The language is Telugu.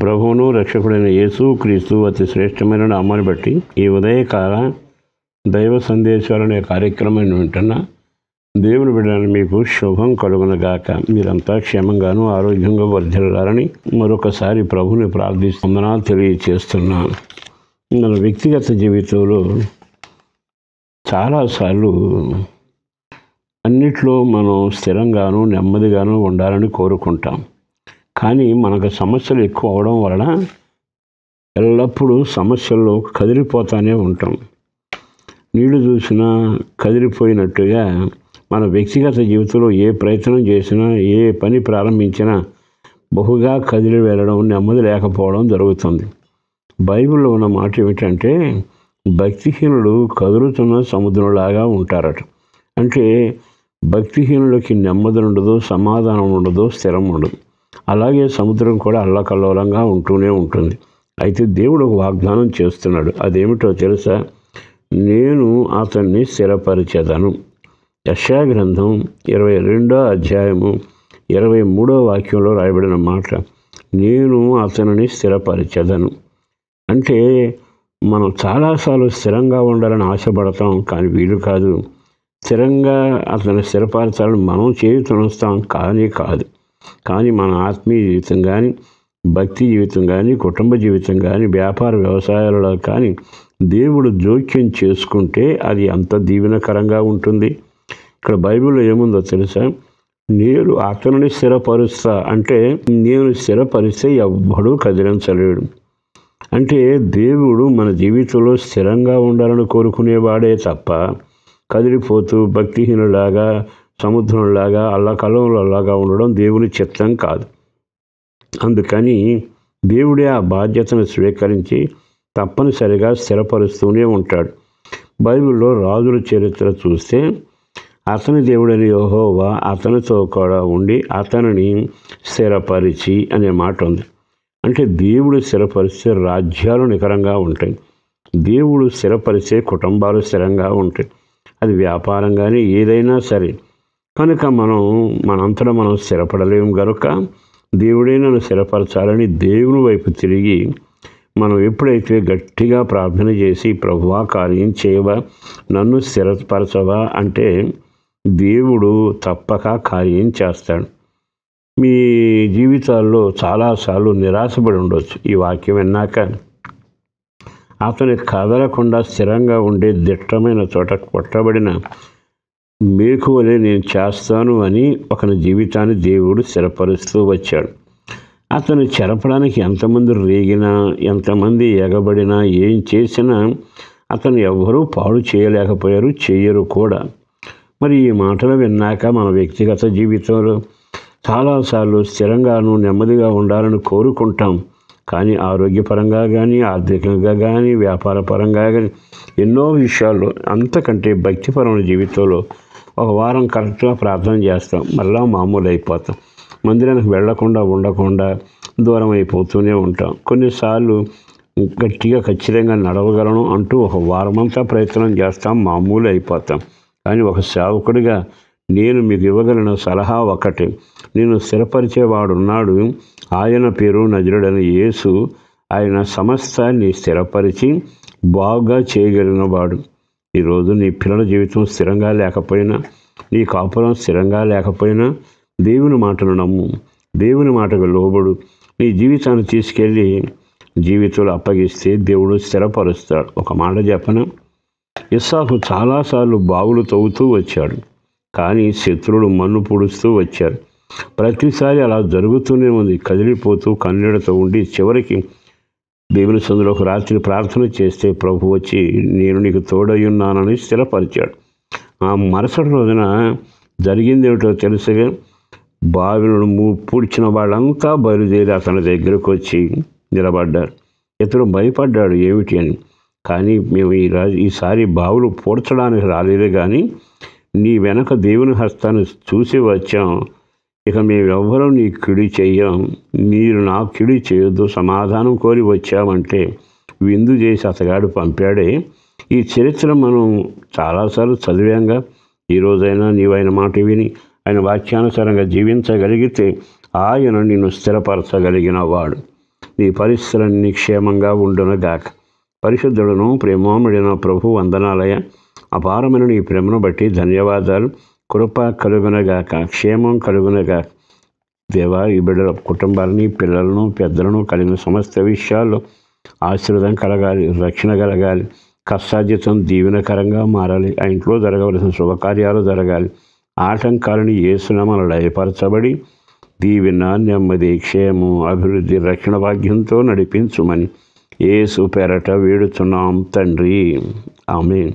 ప్రభువును రక్షకుడైన యేసు క్రీస్తు అతి శ్రేష్టమైన నామాన్ని బట్టి ఈ ఉదయకాల దైవ సందేశాలు అనే కార్యక్రమాన్ని వింటున్న దేవుని బిడ్డలను మీకు శుభం కలుగునగాక. మీరంతా క్షేమంగాను ఆరోగ్యంగా వర్ధిల్లాలని మరొకసారి ప్రభుని ప్రార్థిస్తున్నా తెలియచేస్తున్నాను. మన వ్యక్తిగత జీవితంలో చాలాసార్లు అన్నిట్లో మనం స్థిరంగాను నెమ్మదిగాను ఉండాలని కోరుకుంటాం. కానీ మనకు సమస్యలు ఎక్కువ అవడం వలన ఎల్లప్పుడూ సమస్యల్లో కదిలిపోతూనే ఉంటాం. నీళ్లు చూసినా కదిలిపోయినట్టుగా మన వ్యక్తిగత జీవితంలో ఏ ప్రయత్నం చేసినా, ఏ పని ప్రారంభించినా బహుగా కదిలి వెళ్ళడం, నెమ్మది లేకపోవడం జరుగుతుంది. బైబిల్లో ఉన్న మాట ఏమిటంటే, భక్తిహీనులు కదులుతున్న సముద్రంలాగా ఉంటారట. అంటే భక్తిహీనులకి నెమ్మది ఉండదు, సమాధానం ఉండదు, స్థిరం ఉండదు. అలాగే సముద్రం కూడా అల్లకల్లోలంగా ఉంటూనే ఉంటుంది. అయితే దేవుడు ఒక వాగ్దానం చేస్తున్నాడు. అదేమిటో తెలుసా? నేను అతన్ని స్థిరపరిచెదను. యెషయా గ్రంథం 22వ అధ్యాయము 23వ వాక్యంలో రాయబడిన మాట, నేను అతనిని స్థిరపరిచెదను. అంటే మనం చాలాసార్లు స్థిరంగా ఉండాలని ఆశపడతాం, కానీ వీలు కాదు. స్థిరంగా అతన్ని స్థిరపరచాలని మనం చేయుతనుస్తాం, కానీ మన ఆత్మీయ జీవితం కానీ, భక్తి జీవితం కానీ, కుటుంబ జీవితం కానీ, వ్యాపార వ్యవసాయాలలో కానీ దేవుడు జోక్యం చేసుకుంటే అది అంత దీవెనకరంగా ఉంటుంది. ఇక్కడ బైబిల్లో ఏముందో తెలుసా? నేను అతనిని స్థిరపరుస్తా అంటే, నేను స్థిరపరిస్తే ఎవ్వడూ కదిలించలేడు. అంటే దేవుడు మన జీవితంలో స్థిరంగా ఉండాలని కోరుకునేవాడే తప్ప కదిలిపోతూ భక్తిహీనులాగా, సముద్రంలాగా, అల్లకల్లోలాగా ఉండడం దేవుని చిత్తం కాదు. అందుకని దేవుడే ఆ బాధ్యతను స్వీకరించి తప్పనిసరిగా స్థిరపరుస్తూనే ఉంటాడు. బైబిల్లో రాజుల చరిత్ర చూస్తే, అతని దేవుడని యెహోవా అతనితో కూడా ఉండి అతనిని స్థిరపరిచి అనే మాట ఉంది. అంటే దేవుడు స్థిరపరిస్తే రాజ్యాలు నికరంగా ఉంటాయి. దేవుడు స్థిరపరిస్తే కుటుంబాలు స్థిరంగా ఉంటాయి. అది వ్యాపారం కానీ ఏదైనా సరే. కనుక మనంతటా మనం స్థిరపడలేము గనుక దేవుడే నన్ను స్థిరపరచాలని దేవుని వైపు తిరిగి మనం ఎప్పుడైతే గట్టిగా ప్రార్థన చేసి, ప్రభువా కార్యం చేయవా, నన్ను స్థిరపరచవా అంటే దేవుడు తప్పక కార్యం చేస్తాడు. మీ జీవితాల్లో చాలాసార్లు నిరాశపడి ఉండవచ్చు. ఈ వాక్యం విన్నాక అతని కదలకుండా స్థిరంగా ఉండే దిట్టమైన చోట కొట్టబడిన మేకువలే నేను చేస్తాను అని ఒకని జీవితాన్ని దేవుడు స్థిరపరుస్తూ వచ్చాడు. అతను చెరపడానికి ఎంతమంది రేగినా, ఎంతమంది ఎగబడినా, ఏం చేసినా అతను ఎవ్వరూ పాడు చేయలేకపోయారు, చేయరు కూడా. మరి ఈ మాటలు విన్నాక మన వ్యక్తిగత జీవితంలో చాలాసార్లు స్థిరంగాను నెమ్మదిగా ఉండాలని కోరుకుంటాం. కానీ ఆరోగ్యపరంగా కానీ, ఆర్థికంగా కానీ, వ్యాపార పరంగా కానీ ఎన్నో విషయాల్లో, అంతకంటే భక్తిపరమైన జీవితంలో ఒక వారం కరెక్ట్గా ప్రార్థన చేస్తాం, మళ్ళా మామూలు అయిపోతాం. మందిరానికి వెళ్లకుండా ఉండకుండా దూరం అయిపోతూనే ఉంటాం. కొన్నిసార్లు గట్టిగా ఖచ్చితంగా నడవగలను అంటూ ఒక వారమంతా ప్రయత్నం చేస్తాం, మామూలు అయిపోతాం. కానీ ఒక సేవకుడిగా నేను మీకు ఇవ్వగలిగిన సలహా ఒకటి, నేను స్థిరపరిచేవాడున్నాడు. ఆయన పేరు నజరుడైన యేసు. ఆయన సమస్తాన్ని స్థిరపరిచి బాగా చేయగలిగినవాడు. ఈరోజు నీ పిల్లల జీవితం స్థిరంగా లేకపోయినా, నీ కాపురం స్థిరంగా లేకపోయినా దేవుని మాటను నమ్ము, దేవుని మాటకు లోబడు. నీ జీవితాన్ని తీసుకెళ్ళి జీవితంలో అప్పగిస్తే దేవుడు స్థిరపరుస్తాడు. ఒక మాట చెప్పన, ఇస్సాకు చాలాసార్లు బావులు తవ్వుతూ వచ్చాడు, కానీ శత్రువులు మన్ను పొడుస్తూ వచ్చారు. ప్రతిసారి అలా జరుగుతూనే ఉంది. కదిలిపోతూ కన్నీళ్లతో ఉండి చివరికి దేవుని సన్నిధిలో ఒక రాత్రి ప్రార్థన చేస్తే ప్రభు వచ్చి నేను నీకు తోడయ్యున్నానని స్థిరపరిచాడు. ఆ మరుసటి రోజున జరిగింది ఏమిటో తెలుసుగా, బావిలను పూడ్చిన వాళ్ళంతా బయలుదేరి అతని దగ్గరకు వచ్చి నిలబడ్డారు. ఇతడు భయపడ్డాడు ఏమిటి అని. కానీ మేము ఈసారి బావులు పూడ్చడానికి రాలేదు, కానీ నీ వెనక దేవుని హస్తాన్ని చూసి వచ్చాం. ఇక మేమెవ్వరూ నీ కిడి చెయ్యం, మీరు నా కిడి చేయొద్దు, సమాధానం కోరి వచ్చామంటే విందు చేసి అతగాడు పంపాడే. ఈ చరిత్ర మనం చాలాసార్లు చదివాంగా. ఈరోజైనా నీవైన మాట విని ఆయన వాక్యానుసారంగా జీవించగలిగితే ఆయన నిన్ను స్థిరపరచగలిగిన వాడు. నీ పరిస్థితులన్నీ క్షేమంగా ఉండునుగాక. పరిశుద్ధులను ప్రేమోమడిన ప్రభు వందనాలయ. అపారమైన నీ ప్రేమను బట్టి ధన్యవాదాలు. కృప కలుగునగాక, క్షేమం కలుగునగాక. దేవా, ఈ బిడ్డల కుటుంబాలని, పిల్లలను, పెద్దలను కలిగిన సమస్త విషయాల్లో ఆశీర్వాదం కలగాలి, రక్షణ కలగాలి, కష్టార్జితం దీవెనకరంగా మారాలి. ఆ ఇంట్లో జరగవలసిన శుభకార్యాలు జరగాలి. ఆటంకాలను యేసునామమున లయపరచబడి దీవెన, నెమ్మది, క్షేమం, అభివృద్ధి, రక్షణ భాగ్యంతో నడిపించుమని యేసు పేరట వేడుచున్నాం తండ్రి. ఆమేన్.